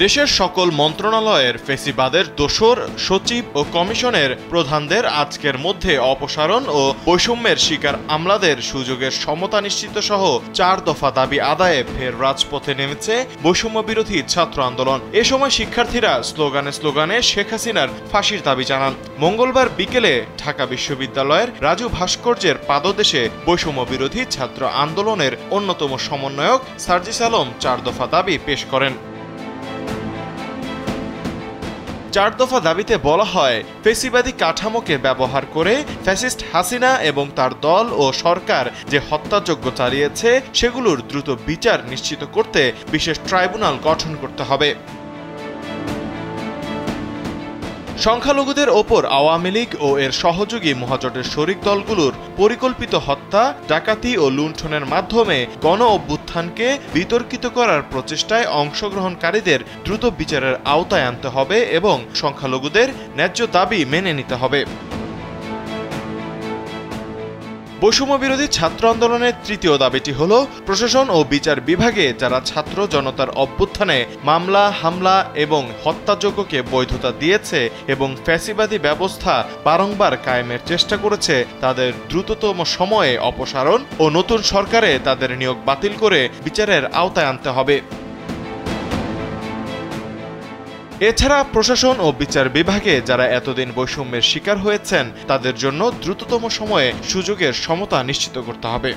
দেশের সকল মন্ত্রণালয়ের ফেসিবাদের দোসর সচিব ও কমিশনের প্রধানদের আজকের মধ্যে অপসারণ ও বৈষম্যের শিকার আমলাদের সুযোগের সমতা নিশ্চিত সহ 4 দফা দাবি আদায়ে ফের রাজপথে নেমেছে বৈষম্য বিরোধী ছাত্র আন্দোলন। এ সময় শিক্ষার্থীরা স্লোগানে শেখ হাসিনার ফাঁসির দাবি জানান। মঙ্গলবার বিকেলে ঢাকা বিশ্ববিদ্যালয়ের রাজু ভাস্কর্যের পাদদেশে বৈষম্য বিরোধী ছাত্র আন্দোলনের অন্যতম সমন্বয়ক সার্জিস আলম 4 দফা দাবি পেশ করেন। 4 দফা দাবিতে বলা হয়, ফেসিবাদী কাঠামোকে ব্যবহার করে ফ্যাসিস্ট হাসিনা এবং তার দল ও সরকার যে হত্যাযজ্ঞ চালিয়েছে সেগুলোর দ্রুত বিচার নিশ্চিত করতে বিশেষ ট্রাইব্যুনাল গঠন করতে হবে। সংখ্যালঘুদের ওপর আওয়ামী লীগ ও এর সহযোগী মহাজোটের শরিক দলগুলোর পরিকল্পিত হত্যা, ডাকাতি ও লুণ্ঠনের মাধ্যমে গণ অভ্যুত্থানকে বিতর্কিত করার প্রচেষ্টায় অংশগ্রহণকারীদের দ্রুত বিচারের আওতায় আনতে হবে এবং সংখ্যালঘুদের ন্যায্য দাবি মেনে নিতে হবে। বৈষম্য বিরোধী ছাত্র আন্দোলনের তৃতীয় দাবিটি হল, প্রশাসন ও বিচার বিভাগে যারা ছাত্র জনতার অভ্যুত্থানে মামলা, হামলা এবং হত্যাযজ্ঞকে বৈধতা দিয়েছে এবং ফ্যাসিবাদী ব্যবস্থা বারংবার কায়েমের চেষ্টা করেছে তাদের দ্রুততম সময়ে অপসারণ ও নতুন সরকারে তাদের নিয়োগ বাতিল করে বিচারের আওতায় আনতে হবে। এছাড়া প্রশাসন ও বিচার বিভাগে যারা এতদিন বৈষম্যের শিকার হয়েছেন তাদের জন্য দ্রুততম সময়ে সুযোগের সমতা নিশ্চিত করতে হবে।